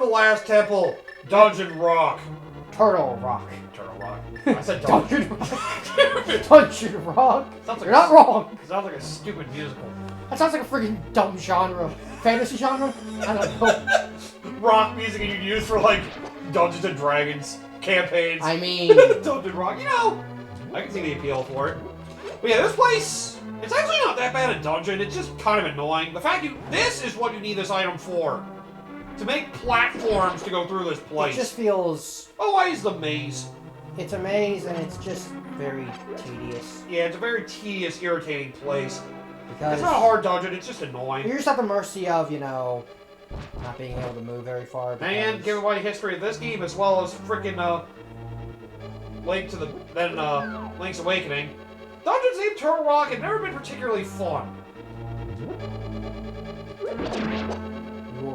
last temple. Dungeon Rock. Turtle Rock. Turtle Rock. I said Dungeon Rock. Dungeon Rock. Sounds like You're not wrong. Sounds like a stupid musical. That sounds like a freaking dumb genre. Fantasy genre? I don't know. Rock music you use for like Dungeons and Dragons campaigns. I mean, Dungeon Rock. You know, I can see the appeal for it. But yeah, this place, it's actually not that bad a dungeon. It's just kind of annoying. The fact this is what you need this item for. To make platforms to go through this place. it just feels... Oh, why is the maze? It's a maze and it's just very tedious. Yeah, it's a very tedious, irritating place. Because It's not a hard dungeon, it's just annoying. you're just at the mercy of, you know, not being able to move very far. And give away history of this game as well as freaking Link's Awakening. Dungeons named Turtle Rock have never been particularly fun.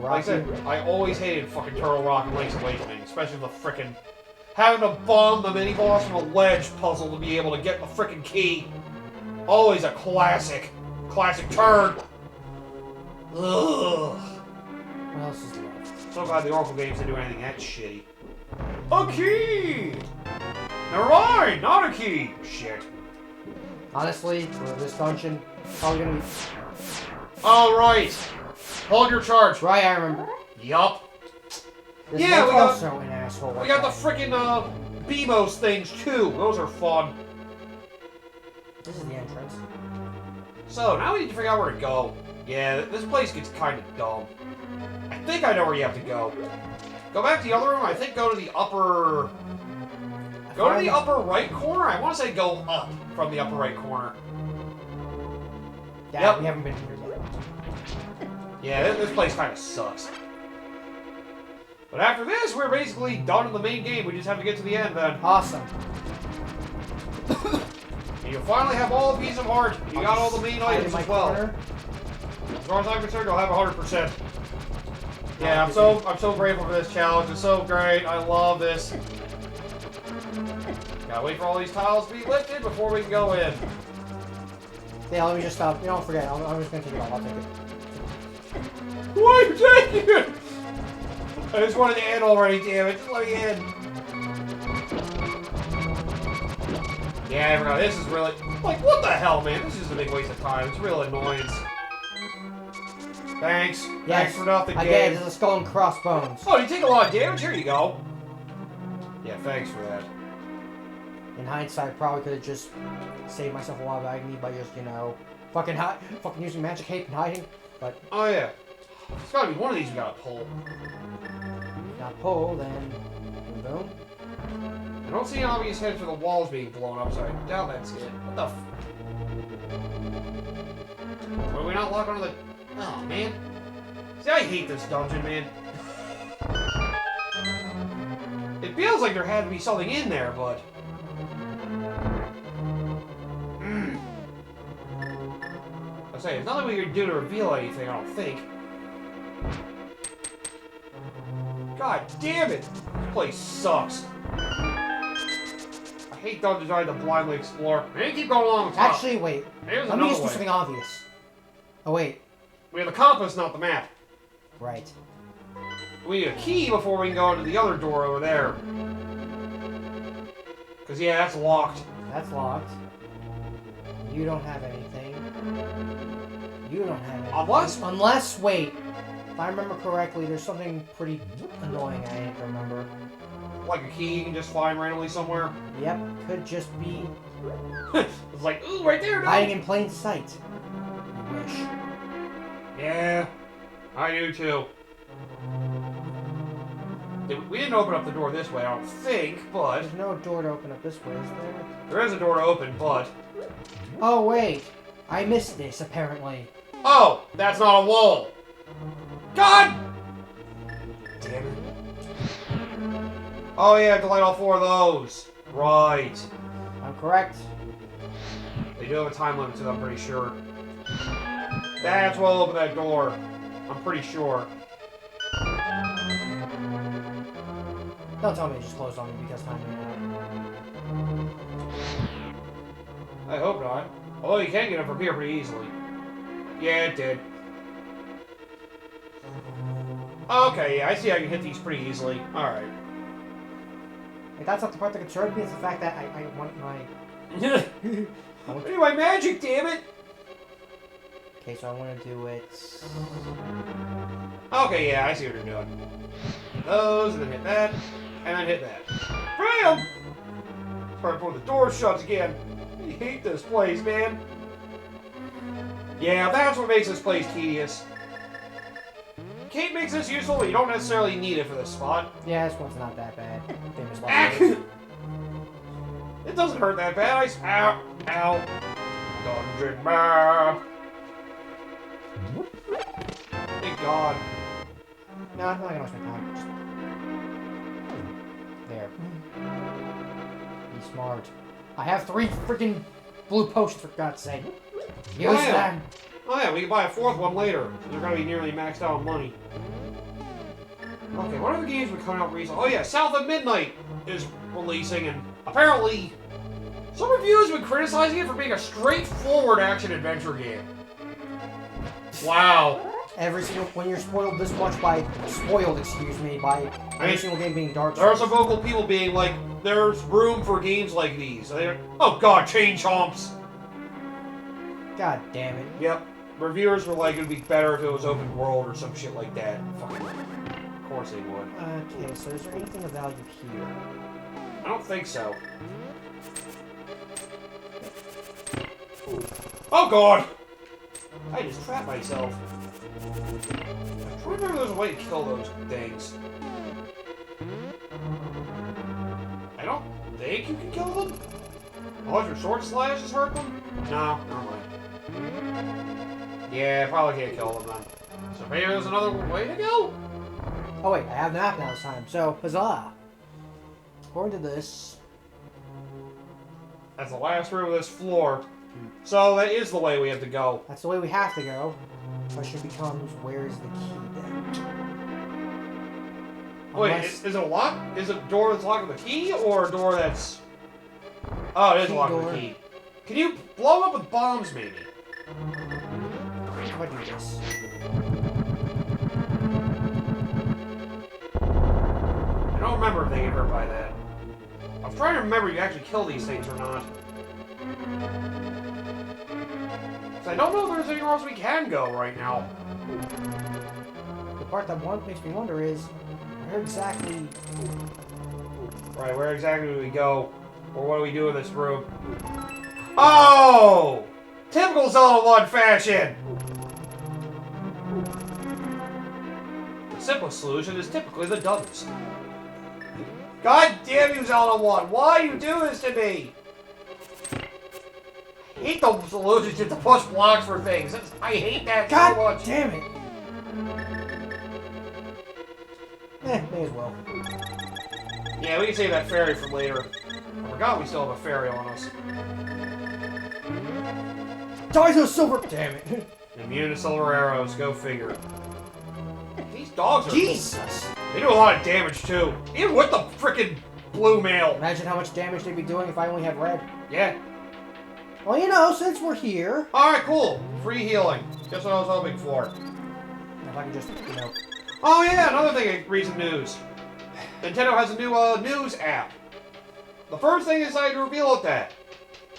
Like I said, I always hated fucking Turtle Rock and Link's Awakening, especially the frickin' having to bomb the mini-boss from a ledge puzzle to be able to get the frickin' key. Always a classic turn. Ugh. What else is left? So glad the Oracle games didn't do anything that shitty. A key! Never mind, not a key! Shit. Honestly, for this dungeon, probably gonna be... Alright! Hold your charge. Right, I remember. Yup. This Yeah, Link's we got- also an asshole. We got the frickin' BMOS things too. Those are fun. This is the entrance. So, now we need to figure out where to go. Yeah, this place gets kind of dumb. I think I know where you have to go. Go back to the other room. I think go to the upper... Go to the upper right corner. I want to say go up from the upper right corner. Yeah, Yep. we haven't been here yet. Yeah, this place kind of sucks. But after this, we're basically done in the main game. We just have to get to the end then. Awesome. And you'll finally have all the Piece of Heart. You got all the main Hide in items my as well. corner. As far as I'm concerned, you'll have 100%. Yeah, I'm so grateful for this challenge. It's so great. I love this. Gotta wait for all these tiles to be lifted before we can go in. Yeah, let me just stop. You don't forget. I'm just gonna take it off. I'll take it. Why are you taking it? I just wanted to end already, damn it. Just let me in. Yeah, I forgot. This is really... Like, what the hell, man? This is a big waste of time. It's real annoyance. Thanks. Yes. Thanks for nothing, Again, game. it's a skull and crossbones. Oh, you take a lot of damage? Here you go. Yeah, thanks for that. In hindsight, probably could have just saved myself a lot of agony by just, you know, fucking using magic cape and hiding. But Oh, yeah. There's gotta be one of these we gotta pull. not pull, then boom. I don't see an obvious head for the walls being blown up, so I doubt that's it. What the f... Were we not locked onto the... Oh, man. See, I hate this dungeon, man. It feels like there had to be something in there, but... I say, there's nothing we could do to reveal anything, I don't think. God damn it! This place sucks. I hate dungeons I had to blindly explore. Maybe keep going along the top. Actually, wait. Here's Let me another just do way. something obvious. Oh, wait. We have the compass, not the map. Right. We need a key before we can go into the other door over there. Because, yeah, that's locked. That's locked. You don't have anything. You don't have anything. Unless, wait. If I remember correctly, there's something pretty annoying I need to remember. Like a key you can just find randomly somewhere. Yep, could just be It's like, ooh, right there, no. hiding in plain sight. You wish. Yeah, I do too. We didn't open up the door this way, I don't think, but... There's no door to open up this way, is there? There is a door to open, but... Oh, wait. I missed this, apparently. Oh, that's not a wall. God! Damn it. Oh yeah, I have to light all four of those. Right. I'm correct. They do have a time limit to them, I'm pretty sure. That's what'll open that door. I'm pretty sure. Don't tell me it just closed on me because time ran out. I hope not. Although you can get them from here pretty easily. Yeah, it did. Okay, yeah, I see how you hit these pretty easily. Alright. Like, that's not the part that concerns me, it's the fact that I want my... I want to do my magic, damn it! Okay, so I want to do it... Okay, yeah, I see what you're doing. Those, and then hit that, and then hit that. Bam! Right before the door shuts again. I hate this place, man. Yeah, that's what makes this place tedious. Kate makes this useful, but you don't necessarily need it for this spot. Yeah, this one's not that bad. Famous last words. It doesn't hurt that bad. Ow, ow. Dungeon map. Thank God. No, I'm not gonna waste my time. Just... There. Be smart. I have 3 freaking blue potions, for God's sake. Use them. Oh yeah, we can buy a 4th one later. They're gonna be nearly maxed out on money. Okay, what other games have been coming out recently? Oh yeah, South of Midnight is releasing, and apparently some reviewers have been criticizing it for being a straightforward action-adventure game. Wow. Every single... When you're spoiled this much by... Spoiled, excuse me, by every single game being Dark Souls. There are some vocal people being like, there's room for games like these. Oh god, chain chomps! God damn it. Yep. Reviewers were like, it'd be better if it was open world or some shit like that. Fucking... Of course they would. Okay, so is there anything of value here? I don't think so. Oh god! I just trapped myself. I'm trying to remember if there's a way to kill those things. I don't think you can kill them? Unless your sword slashes hurt them? No, never mind. Yeah, probably can't kill them then. So maybe there's another way to go? Oh wait, I have the map now this time. So, huzzah! According to this... That's the last room of this floor. So that is the way we have to go. That's the way we have to go. Question becomes, where's the key then? Wait, Unless... is it a lock? Is it a door that's locked with a key, or a door that's... Oh, it is locked with a key. Can you blow up with bombs, maybe? How do I do this? I don't remember if they get hurt by that. I was trying to remember if you actually kill these things or not. So I don't know if there's anywhere else we can go right now. The part that makes me wonder is, where exactly... Right, where exactly do we go? Or what do we do in this room? Oh! Typical Zelda 1 fashion! The simplest solution is typically the dumbest. God damn you, Zelda 1! Why do you do this to me? I hate the solutions just to push blocks for things. I hate that so much. God damn it! May as well. Yeah, we can save that fairy for later. I forgot we still have a fairy on us. Die to the silver... Damn it. Immune to silver arrows, go figure. These dogs are... Jesus! They do a lot of damage, too. Even with the frickin' blue mail. Imagine how much damage they'd be doing if I only had red. Yeah. Well, you know, since we're here... Alright, cool. Free healing. Just what I was hoping for. If I can just, you know... Oh yeah, another thing, recent news. Nintendo has a new news app. The first thing they decided to reveal at that.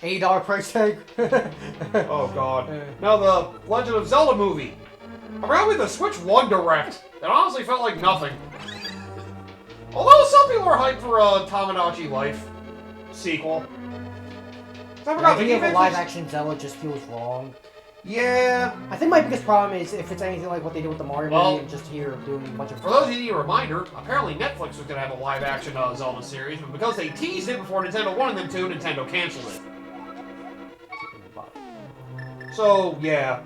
$80 price tag. Oh god. Now the Legend of Zelda movie. Apparently the Switch 1 Direct. It honestly felt like nothing. Although some people are hyped for a Tamagotchi Life sequel. I forgot the idea of a live-action Zelda just feels wrong. Yeah. I think my biggest problem is if it's anything like what they did with the Mario movie and just here doing a bunch of... For those who need a reminder, apparently Netflix was going to have a live-action Zelda series, but because they teased it before Nintendo wanted them to, Nintendo canceled it. So, yeah.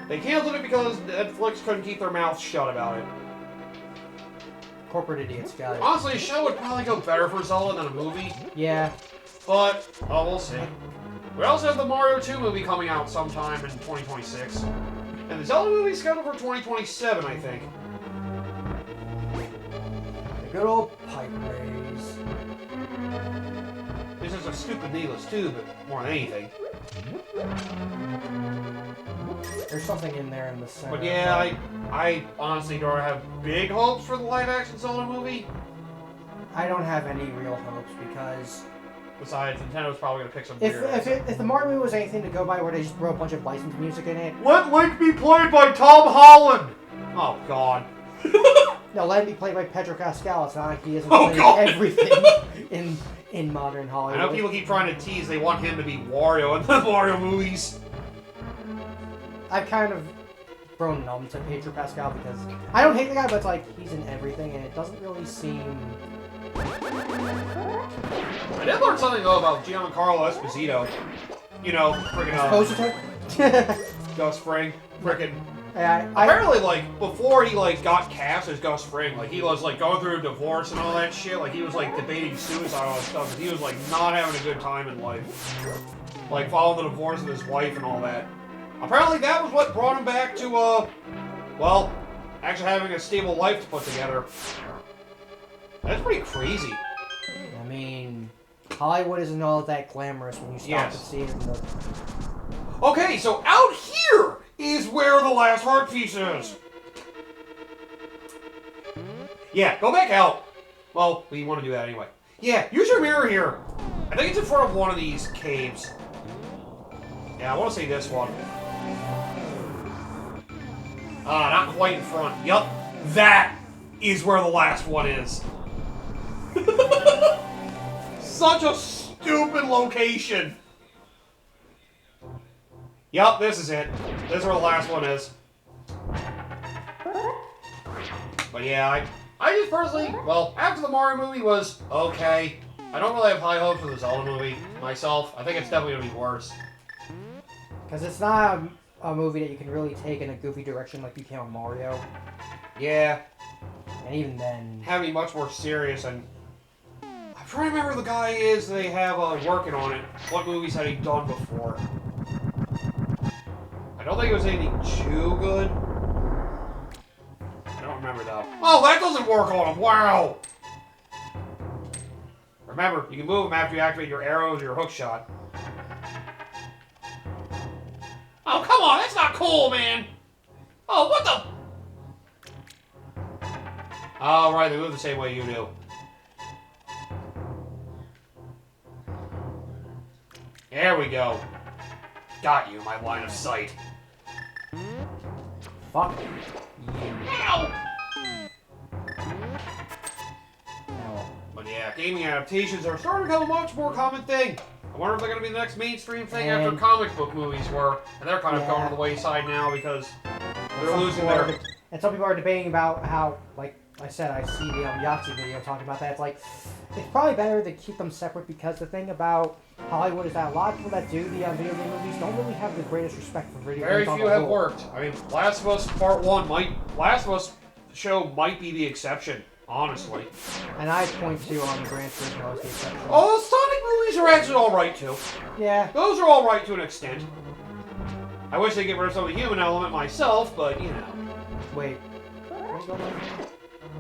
They canceled it because Netflix couldn't keep their mouths shut about it. Corporate idiots, got it. Honestly, a show would probably go better for Zelda than a movie. Yeah. But, oh, we'll see. We also have the Mario 2 movie coming out sometime in 2026. And the Zelda movie is scheduled for 2027, I think. The good old pipe race. This is a stupid needless too, but more than anything. There's something in there in the center. But yeah, I honestly don't have big hopes for the live-action Zelda movie. I don't have any real hopes because... Besides, Nintendo's probably going to pick some weird If the Mario movie was anything to go by where they just throw a bunch of licensed music in it... Let Link be played by Tom Holland! Oh, God. No, let it be played by Pedro Pascal. It's not like he isn't playing everything in modern Hollywood. I know people keep trying to tease they want him to be Wario in the Mario movies. I've kind of grown numb to Pedro Pascal because I don't hate the guy, but it's like he's in everything, and it doesn't really seem. I did learn something though about Giancarlo Esposito. You know, freaking Gus Fring, freaking. Apparently, like before he like got cast as Gus Fring, like he was like going through a divorce and all that shit. Like he was like debating suicide and all that stuff. Cause he was like not having a good time in life, like following the divorce of his wife and all that. Apparently, that was what brought him back to well, actually having a stable life to put together. That's pretty crazy. I mean, Hollywood isn't all that glamorous when you stop to see it. Okay, so out here is where the last heart piece is. Yeah, go back out. Well, we want to do that anyway. Yeah, use your mirror here. I think it's in front of one of these caves. Yeah, I want to say this one. Not quite in front. Yup, that is where the last one is. Such a stupid location. Yup, this is it. This is where the last one is. But yeah, I just personally, well, after the Mario movie was okay. I don't really have high hopes for the Zelda movie myself. I think it's definitely going to be worse. Because it's not a movie that you can really take in a goofy direction like you can on Mario. Yeah. And even then... Have me much more serious, and... I'm trying to remember who the guy is they have working on it. What movies had he done before? I don't think it was anything too good. I don't remember, though. Oh, that doesn't work on him! Wow! Remember, you can move him after you activate your arrows or your hook shot. Oh, come on! That's not cool, man! Oh, what the... Oh, right, they move the same way you do. There we go. Got you, my line of sight. Fuck. Ow! But yeah, gaming adaptations are starting to become a much more common thing. I wonder if they're going to be the next mainstream thing after comic book movies were. And they're kind of going to the wayside now because they're losing their... And some people are debating about how, like I said, I see the Yahtzee video talking about that. It's like, it's probably better to keep them separate because the thing about Hollywood is that a lot of people that do the video game movies don't really have the greatest respect for video games. Very few have worked. I mean, Last of Us Part 1 Last of Us show might be the exception, honestly. And I point to on the Gran Turismo as the exception. Oh, Sonic movies are actually alright too. Yeah. Those are alright to an extent. I wish they'd get rid of some of the human element myself, but you know. Wait.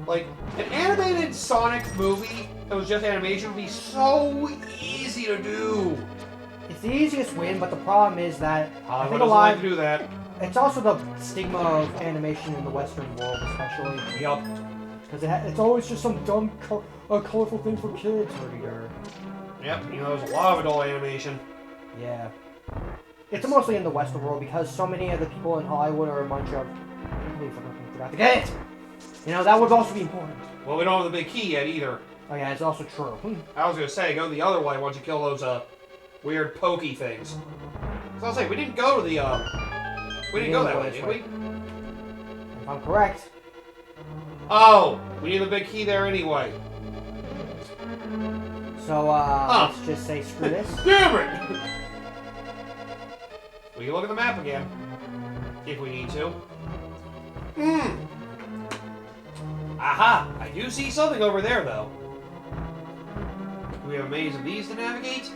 Like, an animated Sonic movie that was just animation would be so easy to do. It's the easiest win, but the problem is that I think a doesn't lot like to do that. It's also the stigma of animation in the Western world, especially. Yup. Because it's always just some dumb, colorful thing for kids. Yep, you know, there's a lot of adult animation. Yeah. It's mostly in the Western world because so many of the people in Hollywood are a bunch of... I forgot to get it! You know, that would also be important. Well, we don't have the big key yet either. Oh yeah, it's also true. I was gonna say, go the other way once you kill those, weird pokey things. So I was like, we didn't go to the, we didn't go that way, did we? If I'm correct. Oh! We need the big key there anyway. So, let's just say screw this. Damn it! We can look at the map again. If we need to. Aha! I do see something over there, though. Do we have a maze of these to navigate?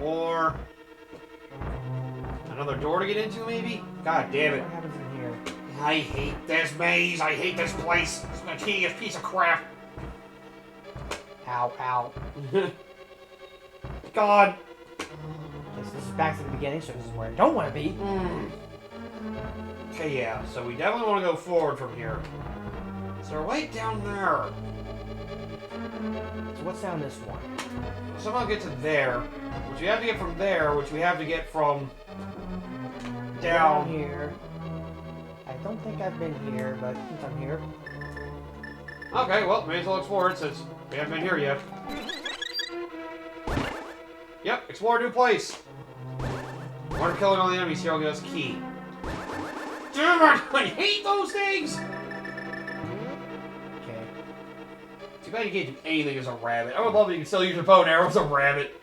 Or... another door to get into, maybe? God damn it. What happens in here? I hate this maze. I hate this place. It's a tedious piece of crap. Ow, ow. God. is. This is back to the beginning, so this is where I don't want to be. Okay, yeah, so we definitely want to go forward from here. So they're right down there. So what's down this one? Somehow get to there, which we have to get from there, which we have to get from down here. I don't think I've been here, but since I'm here. Okay, well, may as well explore it since we haven't been here yet. Yep, explore a new place. We're killing all the enemies here will get us key. Damn it! I hate those things! Okay. Too bad you can't do anything as a rabbit. I would love if you could still use your bow and arrow as a rabbit.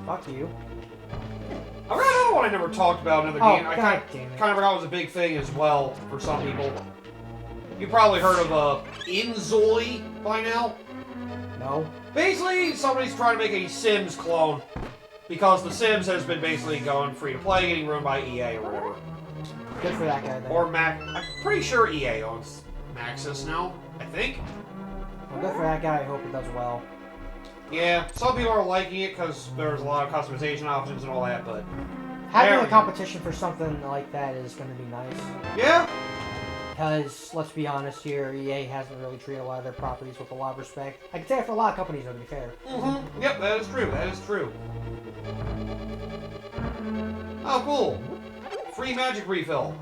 Fuck you. I forgot another one I never talked about in another game. I damn it. kind of forgot it was a big thing as well for some people. You probably heard of Inzoi by now. No. Basically, somebody's trying to make a Sims clone because The Sims has been basically going free to play, getting ruined by EA or whatever. Good for that guy then. Or Mac. I'm pretty sure EA owns Maxis now. I think. Well, good for that guy. I hope it does well. Yeah, some people are liking it because there's a lot of customization options and all that, but having a competition for something like that is going to be nice. Yeah. Because, let's be honest here, EA hasn't really treated a lot of their properties with a lot of respect. I can say it for a lot of companies, though, to be fair. Mm-hmm. Yep, that is true. That is true. Oh, cool. Free magic refill.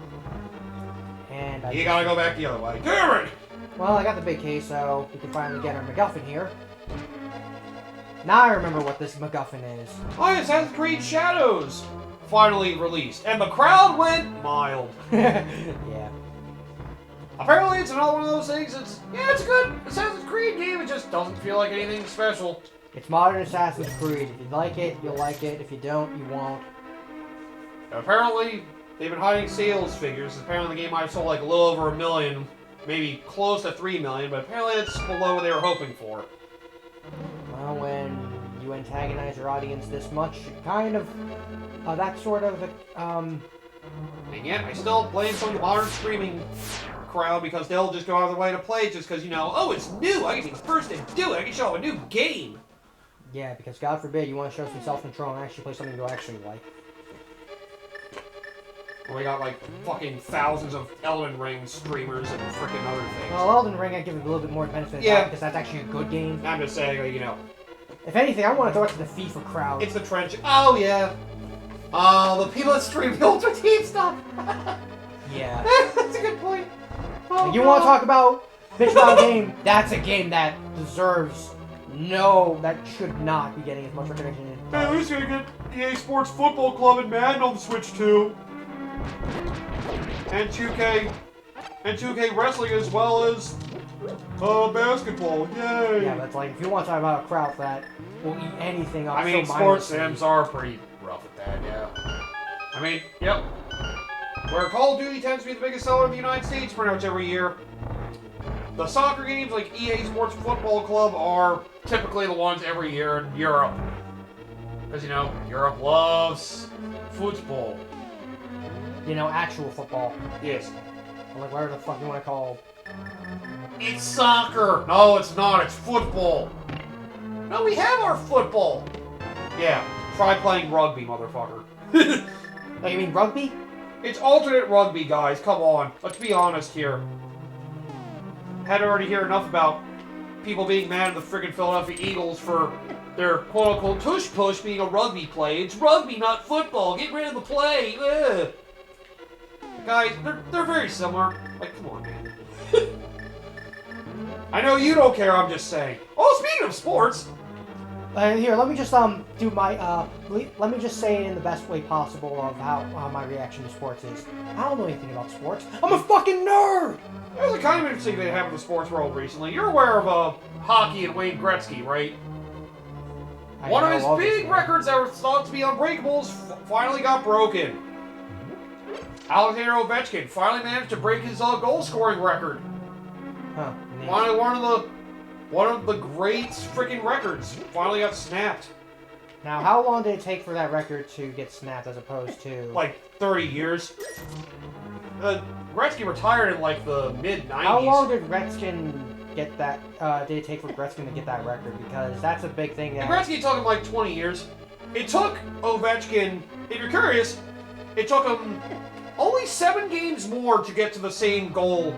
And you gotta go back the other way. Damn it! Well, I got the big key, so we can finally get our MacGuffin here. Now I remember what this MacGuffin is. Oh, it's Assassin's Creed Shadows! Finally released. And the crowd went mild. Yeah. Apparently it's another one of those things it's a good Assassin's Creed game, it just doesn't feel like anything special. It's modern Assassin's Creed. If you like it, you'll like it. If you don't, you won't. Apparently, they've been hiding sales figures. Apparently the game might have sold like a little over 1 million, maybe close to 3 million, but apparently it's below what they were hoping for. Well, when you antagonize your audience this much, you kind of, that sort of, And yet, I still blame some of the modern streaming crowd because they'll just go out of their way to play it just because, you know, oh, it's new, I can be the first to do it, I can show a new game. Yeah, because God forbid you want to show some self-control and actually play something you actually like. We got like fucking thousands of Elden Ring streamers and freaking other things. Well, Elden Ring I give it a little bit more benefit of the doubt because that's actually a good game. I'm just saying, you know. If anything, I want to throw it to the FIFA crowd. It's the trench. Oh, yeah. The people that stream the Ultra Team stuff. Yeah. That's a good point. Oh, you want to talk about bitch about a game? That's a game that deserves that should not be getting as much recognition. Hey, who's gonna get EA Sports Football Club and Madden on the Switch too? And 2K Wrestling as well as basketball. Yay! Yeah, but it's like if you want to talk about a crowd that will eat anything up. I mean, sports sims are pretty rough at that. Yeah. I mean, yep. Where Call of Duty tends to be the biggest seller in the United States pretty much every year. The soccer games like EA Sports Football Club are typically the ones every year in Europe. Because, you know, Europe loves football. You know, actual football. Yes. Or like whatever the fuck you want to call. It's soccer! No, it's not. It's football. No, we have our football. Yeah. Try playing rugby, motherfucker. Oh, you mean rugby? It's alternate rugby, guys. Come on. Let's be honest here. Had already heard enough about people being mad at the friggin' Philadelphia Eagles for their quote-unquote tush-push being a rugby play. It's rugby, not football. Get rid of the play. Ugh. Guys, they're very similar. Like, come on, man. I know you don't care, I'm just saying. Oh, speaking of sports... Here, let me just do my let me just say it in the best way possible of how my reaction to sports is. I don't know anything about sports. I'm a fucking nerd. There's a kind of interesting thing that happened in the sports world recently. You're aware of hockey and Wayne Gretzky, right? One of his big records that was thought to be unbreakables finally got broken. Alexander Ovechkin finally managed to break his goal scoring record. Huh. One of the great freaking records finally got snapped. Now, how long did it take for that record to get snapped as opposed to... Like 30 years. Gretzky retired in like the mid-90s. How long did Gretzky get that, did it take for Gretzky to get that record? Because that's a big thing that... And Gretzky took him like 20 years. it took Ovechkin, if you're curious, it took him only 7 games more to get to the same goal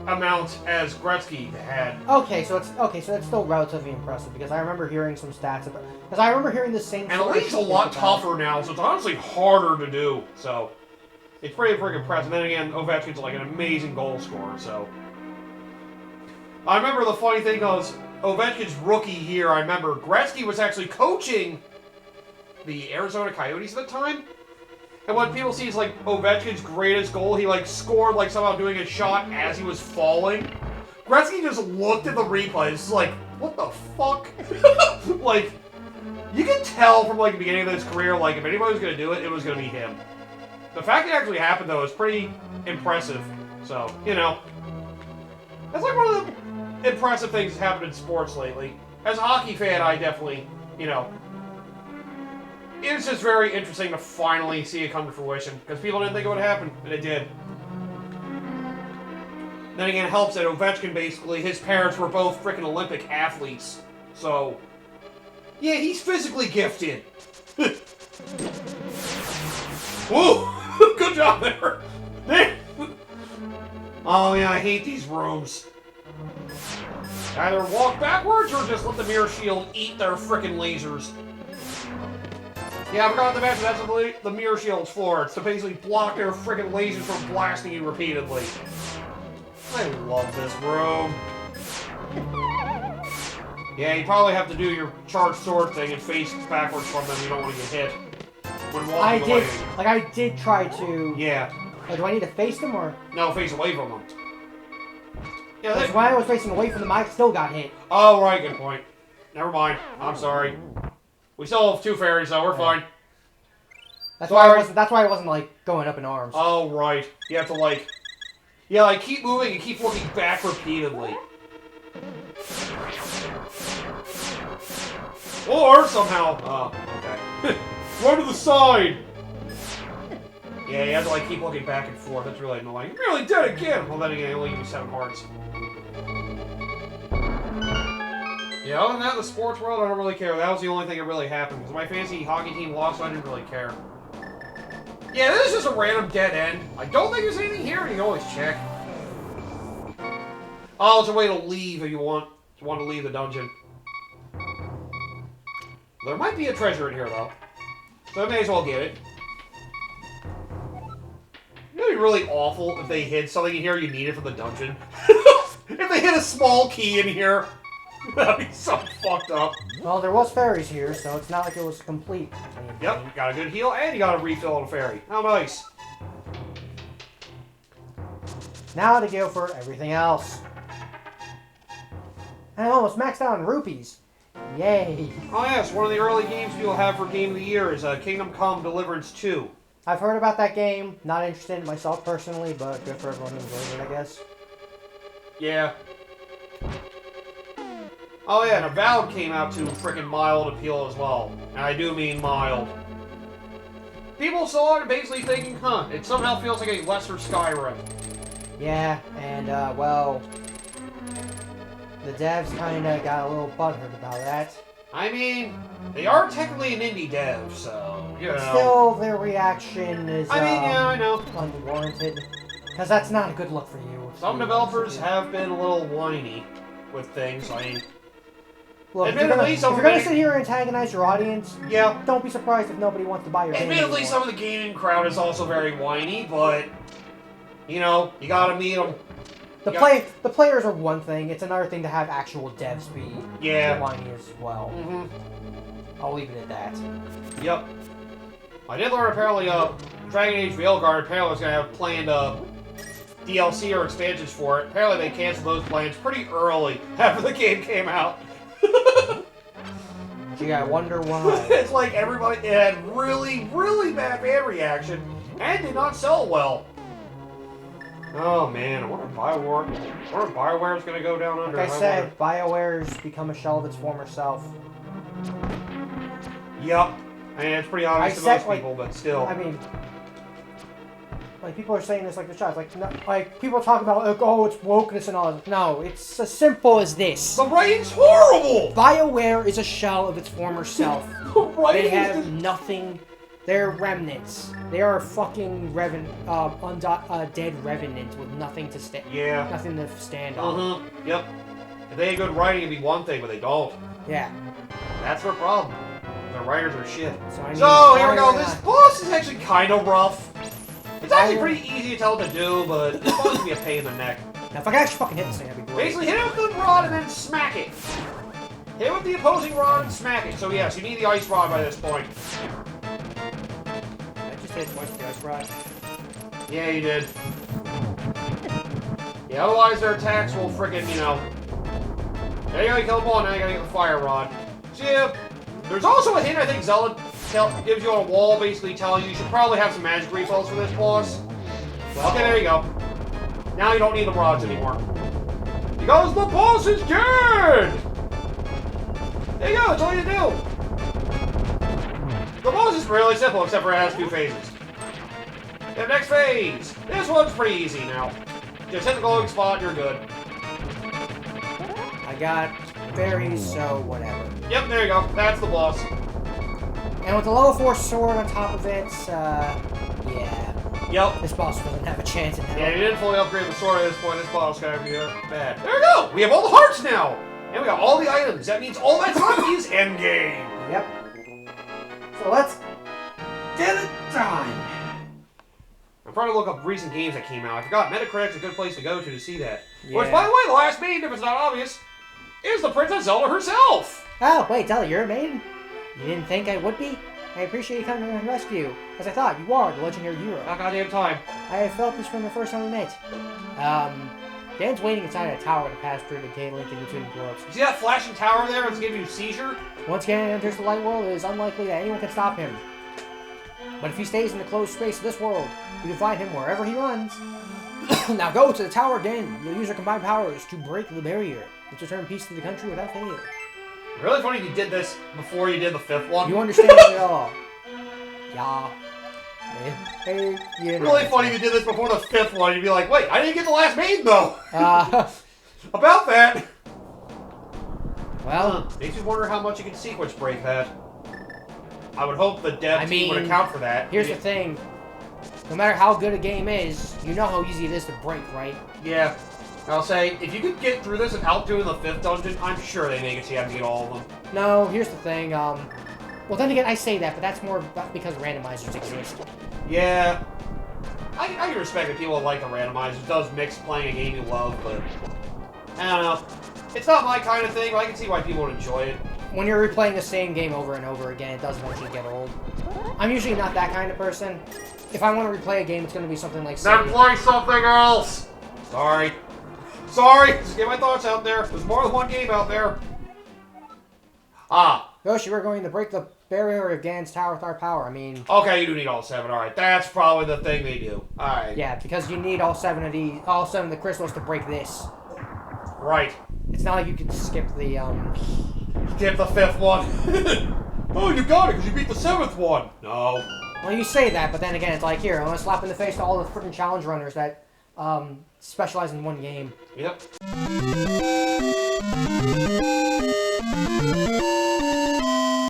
amount as Gretzky had. Okay, so it's still relatively impressive because I remember hearing some stats about. Because I remember hearing the same. And the league's a lot tougher now, so it's honestly harder to do. So it's pretty freaking impressive. And then again, Ovechkin's like an amazing goal scorer. So I remember the funny thing was Ovechkin's rookie year. I remember Gretzky was actually coaching the Arizona Coyotes at the time. And what people see is like Ovechkin's greatest goal, he like scored like somehow doing a shot as he was falling. Gretzky just looked at the replays, like, what the fuck? Like, you can tell from like the beginning of his career, like if anybody was gonna do it, it was gonna be him. The fact it actually happened though is pretty impressive. So, you know. That's like one of the impressive things that's happened in sports lately. As a hockey fan, I definitely, you know, it was just very interesting to finally see it come to fruition, because people didn't think it would happen, and it did. Then again, it helps that Ovechkin, basically, his parents were both freaking Olympic athletes. So, yeah, he's physically gifted. Whoa! Good job there! Oh yeah, I hate these rooms. Either walk backwards or just let the mirror shield eat their frickin' lasers. Yeah, I forgot to mention that's what the mirror shield's for. It's to basically block their frickin' lasers from blasting you repeatedly. I love this room. Yeah, you probably have to do your charged sword thing and face backwards from them. You don't want to get hit when walking away. I did try to. Yeah. Like, do I need to face them or? No, face away from them. Yeah, because when I was facing away from them, I still got hit. Oh, right, good point. Never mind. I'm sorry. We still have 2 fairies, though. We're fine. That's why I wasn't like going up in arms. Oh, right. You have to like, yeah, like keep moving and keep looking back repeatedly. Or somehow, oh, okay. Run to the side. Yeah, you have to like keep looking back and forth. That's really annoying. You really did it again. Well, then again, they only give you 7 hearts. Yeah, other than that, the sports world, I don't really care. That was the only thing that really happened. Because my fantasy hockey team lost, so I didn't really care. Yeah, this is just a random dead end. I don't think there's anything here. You can always check. Oh, it's a way to leave if you want to leave the dungeon. There might be a treasure in here, though. So I may as well get it. It would be really awful if they hid something in here you needed for the dungeon. If they hid a small key in here. That'd be so fucked up. Well, there was fairies here, so it's not like it was complete. Yep, you got a good heal, and you got a refill on a fairy. How nice. Now to go for everything else. And I almost maxed out on rupees. Yay. Oh yes, one of the early games you'll have for Game of the Year is Kingdom Come Deliverance 2. I've heard about that game. Not interested in myself personally, but good for everyone who enjoys it, I guess. Yeah. Oh yeah, and Avowed came out to frickin' mild appeal as well. And I do mean mild. People saw it basically thinking, huh, it somehow feels like a lesser Skyrim. Yeah, and, well, the devs kinda got a little butthurt about that. I mean, they are technically an indie dev, so, you know. Still, their reaction is, yeah, I know. Unwarranted. Because that's not a good look for you. Some developers have been a little whiny with things, I mean... Look, if you're going to sit here and antagonize your audience, yeah, don't be surprised if nobody wants to buy your game admittedly, anymore. some of the gaming crowd is also very whiny, but, you know, you gotta meet them. The players are one thing, it's another thing to have actual devs be whiny as well. Mm-hmm. I'll leave it at that. Yep. I did learn apparently, Dragon Age Veilguard apparently is gonna have planned, DLC or expansions for it. Apparently they canceled those plans pretty early after the game came out. Gee, I wonder why. It's like everybody had really, really bad fan reaction and did not sell well. Oh man, I wonder if BioWare's gonna go down under. Like I said, BioWare's become a shell of its former self. Yep. I mean, it's pretty obvious to most people, but still. I mean, like, people are saying this like the shots. Like, no, like, people talk about, like, oh, it's wokeness and all that. No, it's as simple as this. The writing's horrible! BioWare is a shell of its former self. They have nothing. They're remnants. They are fucking dead revenants with nothing to stand. Yeah. Nothing to stand on. Yep. If they had good writing, it'd be one thing, but they don't. Yeah. That's their problem. Their writers are shit. So here we go. This boss is actually kind of rough. It's actually pretty easy to tell what to do, but this boss can be a pain in the neck. Now, if I could actually fucking hit this thing, that'd be great. Basically, hit it with the rod and then smack it. Hit it with the opposing rod and smack it. So yes, you need the ice rod by this point. I just hit twice with the ice rod. Yeah, you did. Yeah, otherwise their attacks will frickin', you know. There you go, you kill them all, now you gotta get the fire rod. So yeah, there's also a hint I think Zelda gives you on a wall, basically telling you should probably have some magic refills for this boss. Okay, there you go. Now you don't need the rods anymore. Because the boss is dead! There you go, that's all you do. The boss is really simple, except for it has 2 phases. The next phase! This one's pretty easy now. Just hit the glowing spot and you're good. I got berries, so whatever. Yep, there you go. That's the boss. And with the level 4 sword on top of it, yeah. Yep. This boss doesn't have a chance in hell. Yeah, you didn't fully upgrade the sword at this point. This boss is gonna be bad. There we go! We have all the hearts now! And we got all the items. That means all that's left is endgame. Yep. So let's get it done. I'm trying to look up recent games that came out. I forgot Metacritic's a good place to go to see that. Yeah. Which, by the way, the last maiden, if it's not obvious, is the Princess Zelda herself! Oh, wait, Zelda, you're a maiden? You didn't think I would be? I appreciate you coming to my rescue. As I thought, you are the legendary hero. About goddamn time. I have felt this from the first time we met. Dan's waiting inside a tower to pass through the gate link in between the worlds. You see that flashing tower there that's giving you a seizure? Once Ganon enters the light world, it is unlikely that anyone can stop him. But if he stays in the closed space of this world, you can find him wherever he runs. Now go to the tower again. You'll use your combined powers to break the barrier. Let's return peace to the country without fail. Really funny you did this before you did the 5th one. You understand it all. Yeah. Hey, yeah. Really funny you did this before the 5th one. You'd be like, wait, I didn't get the last maiden though. About that. Well, makes you wonder how much you can sequence break that. I would hope the dev team would account for that. Here's the thing. No matter how good a game is, you know how easy it is to break, right? Yeah. I'll say, if you could get through this without doing the 5th dungeon, I'm sure they make it so you have to get all of them. No, here's the thing, well then again, I say that, but that's more because randomizers exist. Yeah. I can respect that people like the randomizers. It does mix playing a game you love, but I don't know. It's not my kind of thing, but I can see why people would enjoy it. When you're replaying the same game over and over again, it does eventually get old. I'm usually not that kind of person. If I want to replay a game, it's going to be something like... Then play something else! Sorry. Sorry! Just get my thoughts out there. There's more than one game out there. Ah. Yoshi, we're going to break the barrier of Ganon's tower with our power. I mean... Okay, you do need all 7. Alright, that's probably the thing they do. Alright. Yeah, because you need all 7 of these... all 7 of the crystals to break this. Right. It's not like you can skip the, Skip the 5th one. Oh, you got it because you beat the 7th one. No. Well, you say that, but then again, it's like, here, I want to slap in the face to all the freaking challenge runners that, specialize in one game. Yep.